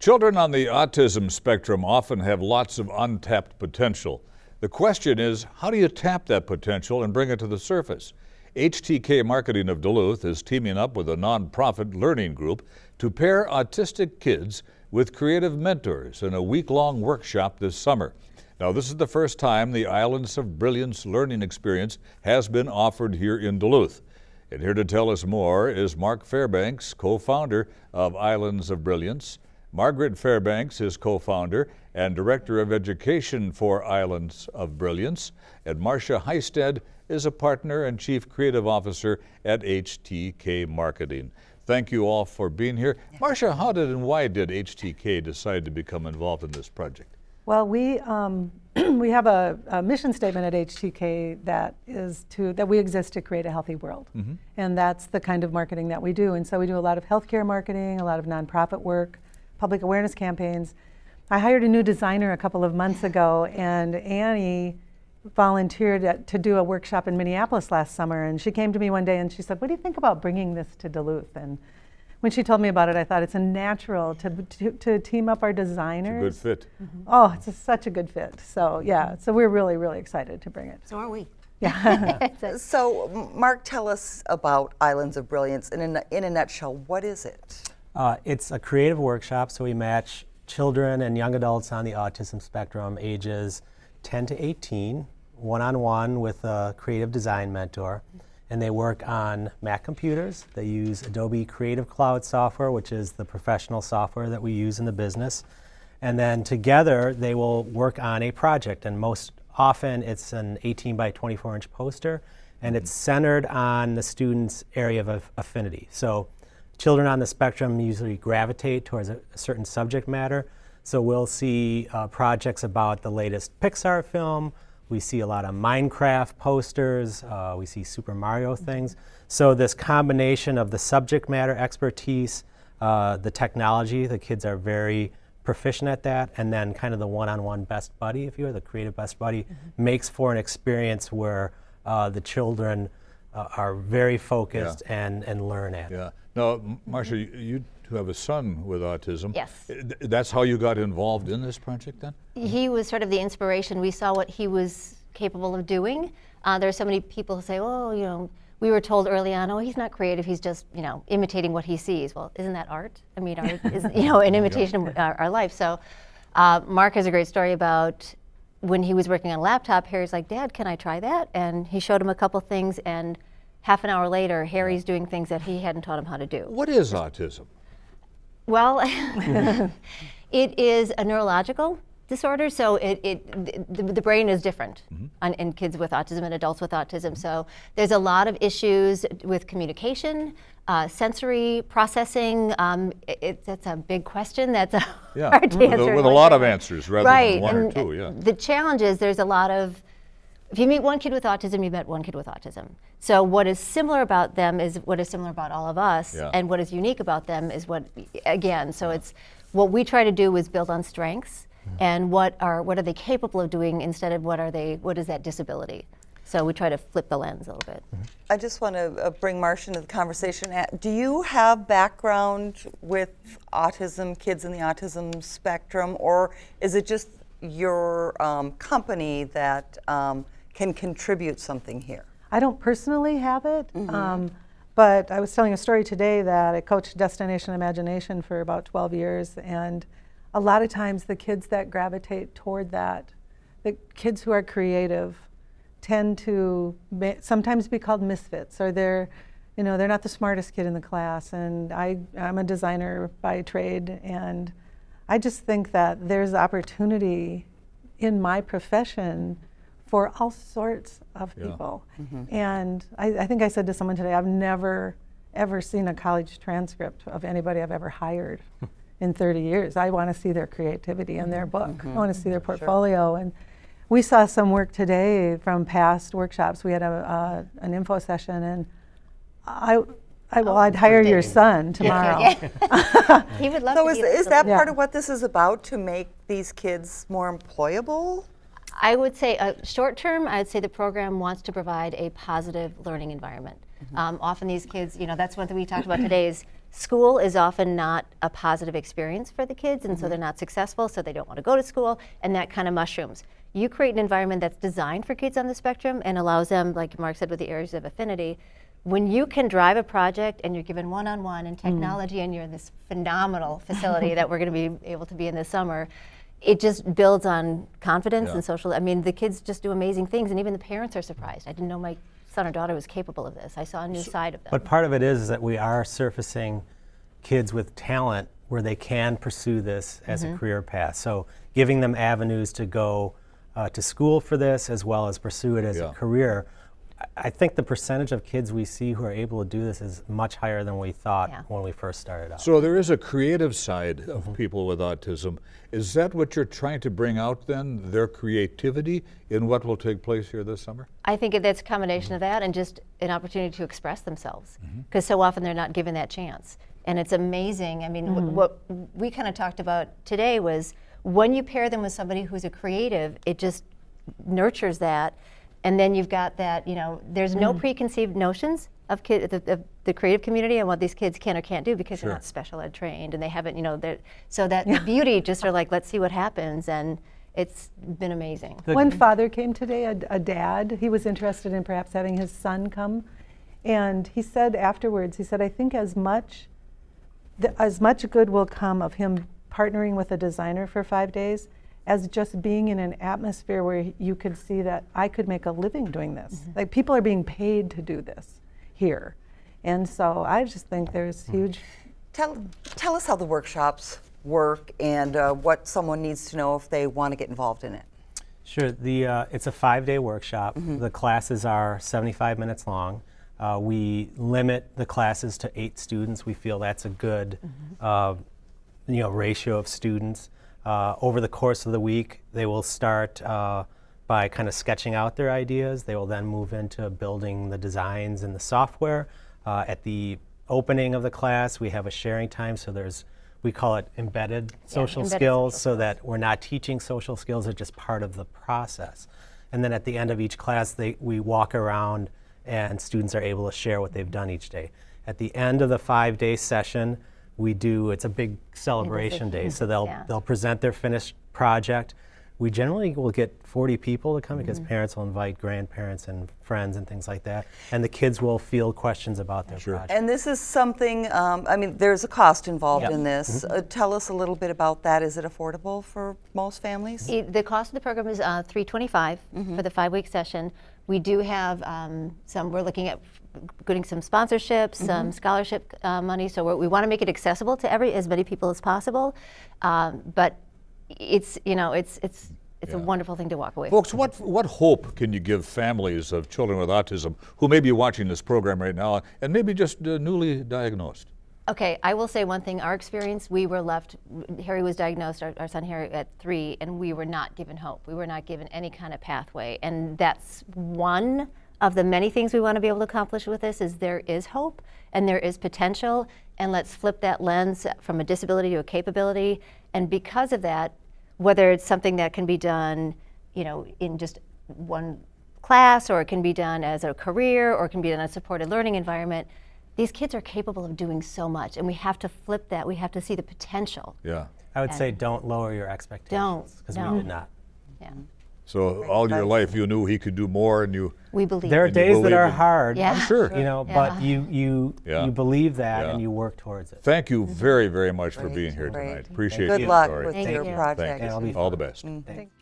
Children on the autism spectrum often have lots of untapped potential. The question is, how do you tap that potential and bring it to the surface? HTK Marketing of Duluth is teaming up with a nonprofit learning group to pair autistic kids with creative mentors in a week-long workshop this summer. Now, this is the first time the Islands of Brilliance learning experience has been offered here in Duluth. And here to tell us more is Mark Fairbanks, co-founder of Islands of Brilliance. Margaret Fairbanks is co-founder and Director of Education for Islands of Brilliance. And Marcia Heisted is a partner and Chief Creative Officer at HTK Marketing. Thank you all for being here. Marcia, how did and why did HTK decide to become involved in this project? Well, we have a mission statement at HTK that we exist to create a healthy world. Mm-hmm. And that's the kind of marketing that we do. And so we do a lot of healthcare marketing, a lot of nonprofit work, public awareness campaigns. I hired a new designer a couple of months ago, and Annie volunteered to do a workshop in Minneapolis last summer. And she came to me one day and she said, "What do you think about bringing this to Duluth?" And when she told me about it, I thought it's a natural to team up our designers. It's a good fit. Mm-hmm. Oh, it's such a good fit. So yeah, so we're really, really excited to bring it. So are we. Yeah. So Mark, tell us about Islands of Brilliance. In a nutshell, what is it? It's a creative workshop, so we match children and young adults on the autism spectrum, ages 10 to 18, one-on-one with a creative design mentor. And they work on Mac computers. They use Adobe Creative Cloud software, which is the professional software that we use in the business. And then together they will work on a project, and most often it's an 18 by 24 inch poster, and it's centered on the student's area of affinity. So children on the spectrum usually gravitate towards a certain subject matter. So we'll see projects about the latest Pixar film. We see a lot of Minecraft posters. We see Super Mario things. So this combination of the subject matter expertise, the technology, the kids are very proficient at that, and then kind of the one-on-one best buddy, if you will, the creative best buddy, makes for an experience where the children are very focused and learn at. Yeah. Now, Marcia, you have a son with autism. Yes. That's how you got involved in this project then? He was sort of the inspiration. We saw what he was capable of doing. There are so many people who say, oh, we were told early on, oh, he's not creative, he's just, imitating what he sees. Well, isn't that art? I mean, art is, an imitation of our life. So Mark has a great story about when he was working on a laptop, Harry's like, "Dad, can I try that?" And he showed him a couple things, and half an hour later, Harry's doing things that he hadn't taught him how to do. What is autism? Well, it is a neurological disorder, so the brain is different in kids with autism and adults with autism. So there's a lot of issues with communication, sensory processing. That's a big question. That's hard to answer. With a lot of answers rather than one or two. Yeah. The challenge is there's a lot of. If you meet one kid with autism, you met one kid with autism. So what is similar about them is what is similar about all of us, and what is unique about them is it's what we try to do is build on strengths, and what are they capable of doing instead of what is that disability. So we try to flip the lens a little bit. I just want to bring Marcia into the conversation. Do you have background with autism, kids in the autism spectrum, or is it just your company that can contribute something here? I don't personally have it, but I was telling a story today that I coached Destination Imagination for about 12 years, and a lot of times the kids that gravitate toward that, the kids who are creative, tend to sometimes be called misfits, or they're not the smartest kid in the class, and I'm a designer by trade, and I just think that there's opportunity in my profession for all sorts of people. And I think I said to someone today, I've never, ever seen a college transcript of anybody I've ever hired in 30 years. I want to see their creativity in their book. I want to see their portfolio. And we saw some work today from past workshops. We had an info session, and I'd hire your son tomorrow. He would love so to. Is that part of what this is about, to make these kids more employable? I would say short term, I'd say the program wants to provide a positive learning environment. Often these kids, that's one thing we talked about today is school is often not a positive experience for the kids, and so they're not successful, so they don't want to go to school, and that kind of mushrooms. You create an environment that's designed for kids on the spectrum and allows them, like Mark said, with the areas of affinity. When you can drive a project and you're given one-on-one and technology and you're in this phenomenal facility that we're going to be able to be in this summer, it just builds on confidence and social. I mean, the kids just do amazing things, and even the parents are surprised. I didn't know my son or daughter was capable of this. I saw a new side of them. But part of it is that we are surfacing kids with talent where they can pursue this as a career path. So giving them avenues to go to school for this as well as pursue it as a career. I think the percentage of kids we see who are able to do this is much higher than we thought when we first started out. So there is a creative side of people with autism. Is that what you're trying to bring out then, their creativity in what will take place here this summer? I think that's a combination of that and just an opportunity to express themselves, because so often they're not given that chance. And it's amazing. I mean, what we kind of talked about today was when you pair them with somebody who's a creative, it just nurtures that. And then you've got that, you know, there's no preconceived notions of the creative community and what these kids can or can't do because they're not special ed trained and they haven't, you know, so that the beauty just are like, let's see what happens. And it's been amazing. One father came today, a dad, he was interested in perhaps having his son come. And he said afterwards, he said, I think as much good will come of him partnering with a designer for 5 days as just being in an atmosphere where you could see that I could make a living doing this. Like people are being paid to do this here. And so I just think there's huge. Tell us how the workshops work and what someone needs to know if they want to get involved in it. Sure. It's a 5-day workshop. The classes are 75 minutes long. We limit the classes to 8 students. We feel that's a good ratio of students. Over the course of the week, they will start by kind of sketching out their ideas. They will then move into building the designs and the software. At the opening of the class, we have a sharing time, so we call it embedded social skills, so that we're not teaching social skills, they're just part of the process. And then at the end of each class, we walk around and students are able to share what they've done each day. At the end of the 5-day session, it's a big celebration day, so they'll present their finished project. We generally will get 40 people to come because parents will invite grandparents and friends and things like that, and the kids will field questions about their project. And this is something, I mean, there's a cost involved in this. Tell us a little bit about that. Is it affordable for most families? The cost of the program is $325 for the 5-week session. We do have we're looking at getting some sponsorships, some scholarship money, so we want to make it accessible to as many people as possible. But it's a wonderful thing to walk away Folks, from. what hope can you give families of children with autism who may be watching this program right now and maybe just newly diagnosed? Okay, I will say one thing. Our experience, we were left, Harry was diagnosed, our son Harry, at 3, and we were not given hope. We were not given any kind of pathway. And that's one of the many things we want to be able to accomplish with this, is there is hope and there is potential, and let's flip that lens from a disability to a capability. And because of that, whether it's something that can be done, in just one class, or it can be done as a career, or it can be done in a supported learning environment, these kids are capable of doing so much, and we have to flip that. We have to see the potential. Yeah. I would say don't lower your expectations. Because we did not. Yeah. So all your life you knew he could do more, and we believe. There are days that are hard. Yeah. I'm sure. But you believe that and you work towards it. Thank you very, very much for being here tonight. Appreciate Good your luck story. with Thank your you. project. And it'll be All fun. the best. Thanks.